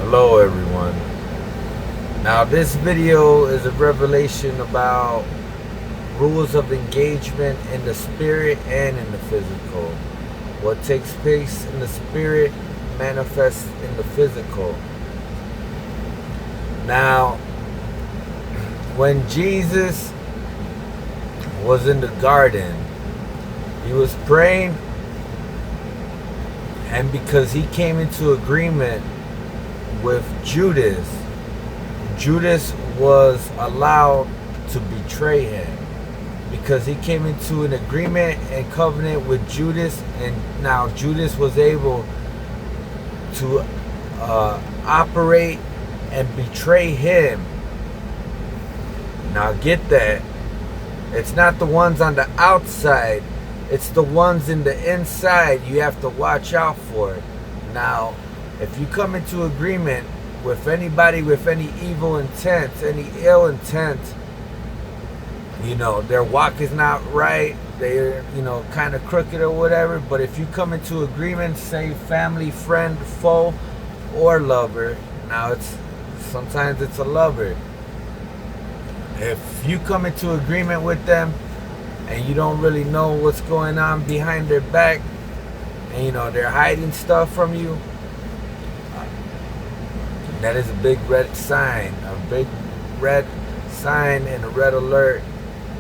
Hello everyone. Now this video is a revelation about rules of engagement in the spirit and in the physical. What takes place in the spirit manifests in the physical. Now, when Jesus was in the garden, he was praying, and because he came into agreement with Judas, Judas was allowed to betray him because he came into an agreement and covenant with Judas, and now Judas was able to operate and betray him. Now get that. It's not the ones on the outside, it's the ones in the inside you have to watch out for. Now, if you come into agreement with anybody with any evil intent, any ill intent, their walk is not right, they're, kind of crooked or whatever, but if you come into agreement, say family, friend, foe, or lover, now sometimes it's a lover. If you come into agreement with them and you don't really know what's going on behind their back, and they're hiding stuff from you, that is a big red sign, and a red alert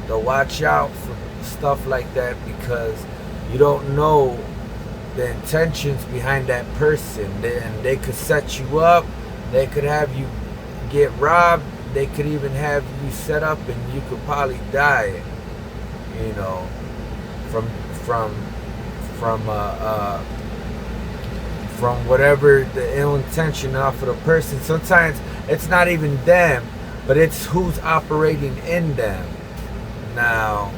to watch out for stuff like that, because you don't know the intentions behind that person, and they could set you up, they could have you get robbed, they could even have you set up and you could probably die, from whatever the ill intention off of the person. Sometimes it's not even them, but it's who's operating in them. Now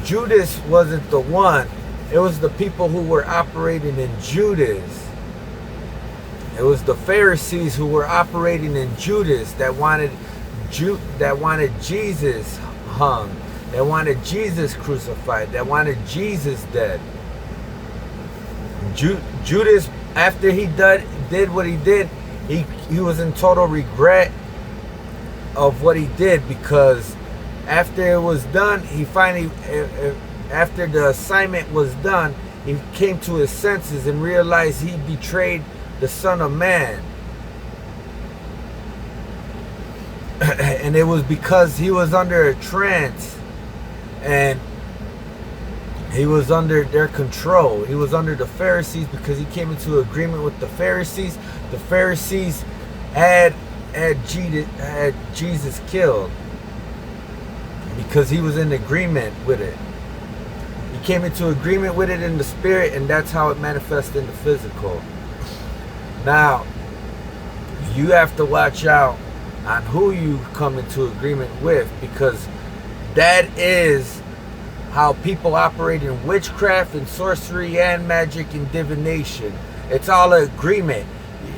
Judas wasn't the one. It was the people who were operating in Judas. It was the Pharisees who were operating in Judas that wanted Jesus hung. They wanted Jesus crucified. They wanted Jesus dead. Judas, after he did what he did, he was in total regret of what he did, because after it was done, he finally, after the assignment was done, he came to his senses and realized he betrayed the Son of Man. And it was because he was under a trance, and he was under their control. He was under the Pharisees because he came into agreement with the Pharisees. The Pharisees had Jesus killed because he was in agreement with it. He came into agreement with it in the spirit, and that's how it manifests in the physical. Now, you have to watch out on who you come into agreement with, because that is how people operate in witchcraft and sorcery and magic and divination. It's all an agreement.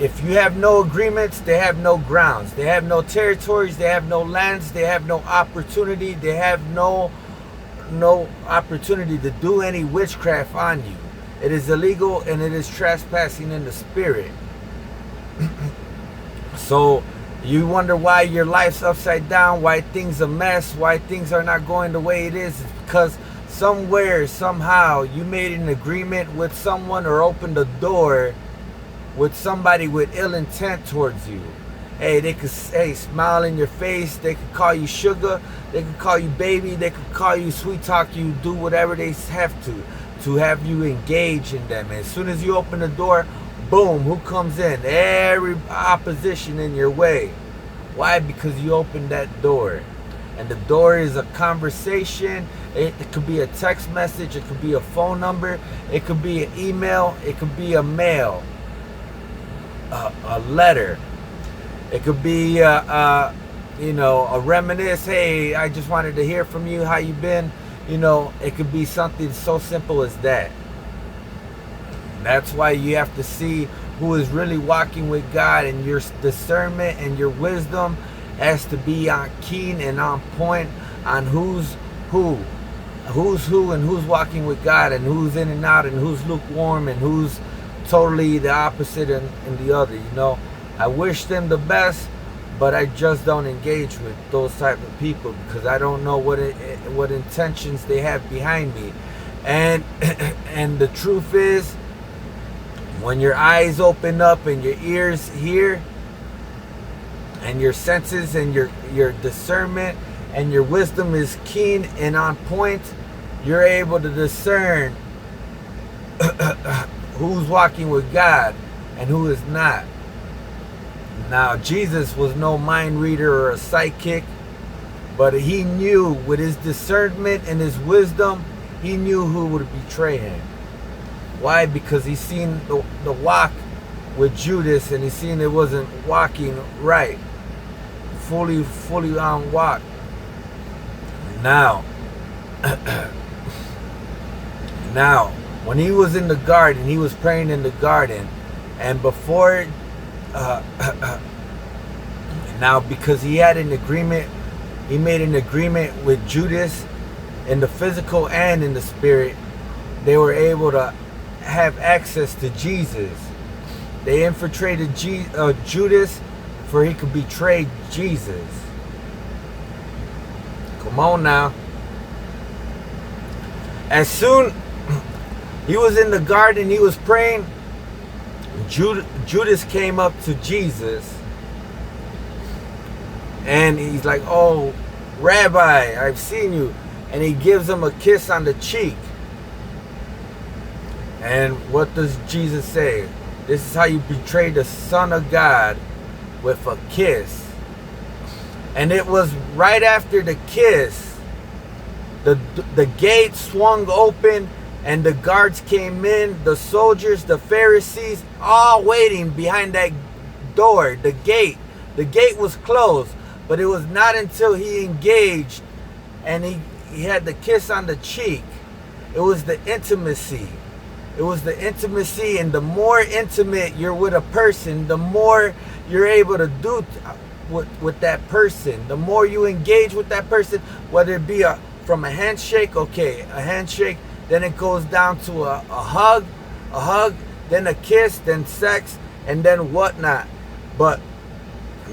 If you have no agreements, they have no grounds. They have no territories. They have no lands. They have no opportunity. They have no opportunity to do any witchcraft on you. It is illegal, and it is trespassing in the spirit. So you wonder why your life's upside down, why things are a mess, why things are not going the way it is. It's because somewhere, somehow, you made an agreement with someone or opened a door with somebody with ill intent towards you. Hey, they could smile in your face, they could call you sugar, they could call you baby, they could call you sweet talk you, do whatever they have to have you engage in them. And as soon as you open the door, boom, who comes in? Every opposition in your way. Why? Because you opened that door. And the door is a conversation. It could be a text message. It could be a phone number. It could be an email. It could be a mail. A letter. It could be a reminisce. Hey, I just wanted to hear from you. How you been? It could be something so simple as that. That's why you have to see who is really walking with God, and your discernment and your wisdom has to be on keen and on point on who's who and who's walking with God, and who's in and out, and who's lukewarm, and who's totally the opposite in the other. You know, I wish them the best, but I just don't engage with those type of people because I don't know what intentions they have behind me. And and the truth is, when your eyes open up and your ears hear, and your senses and your discernment and your wisdom is keen and on point, you're able to discern who's walking with God and who is not. Now, Jesus was no mind reader or a psychic, but he knew with his discernment and his wisdom, he knew who would betray him. Why? Because he seen the walk with Judas, and he seen it wasn't walking right. Fully on walk. Now, when he was in the garden, he was praying in the garden, and before, now because he had an agreement, he made an agreement with Judas in the physical and in the spirit, they were able to have access to Jesus. They infiltrated Judas for he could betray Jesus. Come on now. As soon he was in the garden, he was praying, Judas came up to Jesus and he's like, "Oh, Rabbi, I've seen you." And he gives him a kiss on the cheek. And what does Jesus say? This is how you betray the Son of God, with a kiss. And it was right after the kiss, the gate swung open and the guards came in, the soldiers, the Pharisees, all waiting behind that door. The gate was closed, but it was not until he engaged and he had the kiss on the cheek. It was the intimacy. It was the intimacy, and the more intimate you're with a person, the more you're able to do with that person. The more you engage with that person, whether it be from a handshake, okay, a handshake, then it goes down to a hug, then a kiss, then sex, and then whatnot. But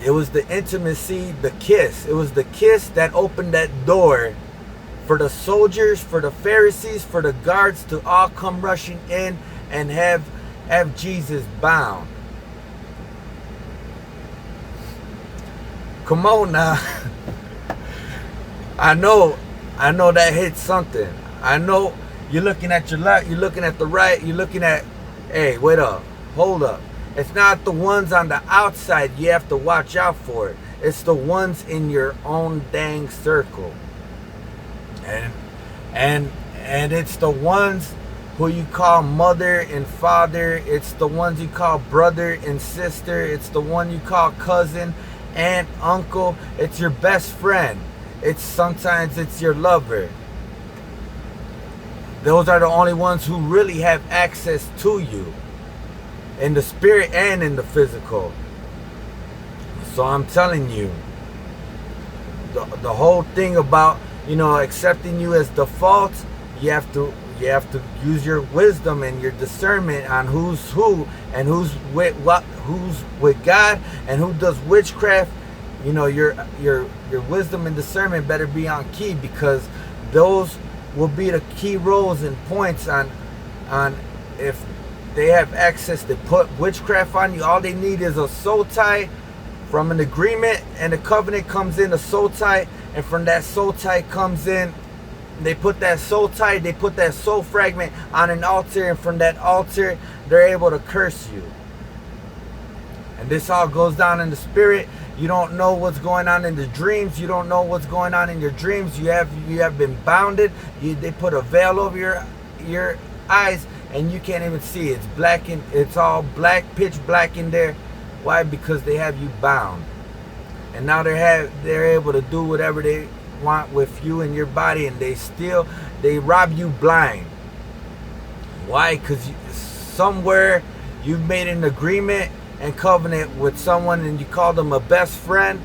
it was the intimacy, the kiss. It was the kiss that opened that door for the soldiers, for the Pharisees, for the guards to all come rushing in and have Jesus bound. Come on now. I know that hits something. I know you're looking at your left, you're looking at the right, you're looking at, hey, wait up, hold up. It's not the ones on the outside you have to watch out for. It's the ones in your own dang circle. And it's the ones who you call mother and father. It's the ones you call brother and sister. It's the one you call cousin, aunt, uncle. It's your best friend. Sometimes it's your lover. Those are the only ones who really have access to you in the spirit and in the physical. So I'm telling you, the whole thing about, accepting you as default, you have to use your wisdom and your discernment on who's who and who's with God and who does witchcraft. Your wisdom and discernment better be on key, because those will be the key roles and points on if they have access to put witchcraft on you. All they need is a soul tie from an agreement, and a covenant comes in a soul tie, and from that soul tie comes in, they put that soul tie, they put that soul fragment on an altar, and from that altar they're able to curse you. And this all goes down in the spirit. You don't know what's going on in the dreams. You don't know what's going on in your dreams. You have been bounded. They put a veil over your eyes, and you can't even see. It's black, it's all black, pitch black in there. Why? Because they have you bound, and now they're able to do whatever they want with you and your body, and they rob you blind. Why? Because somewhere you've made an agreement and covenant with someone, and you call them a best friend,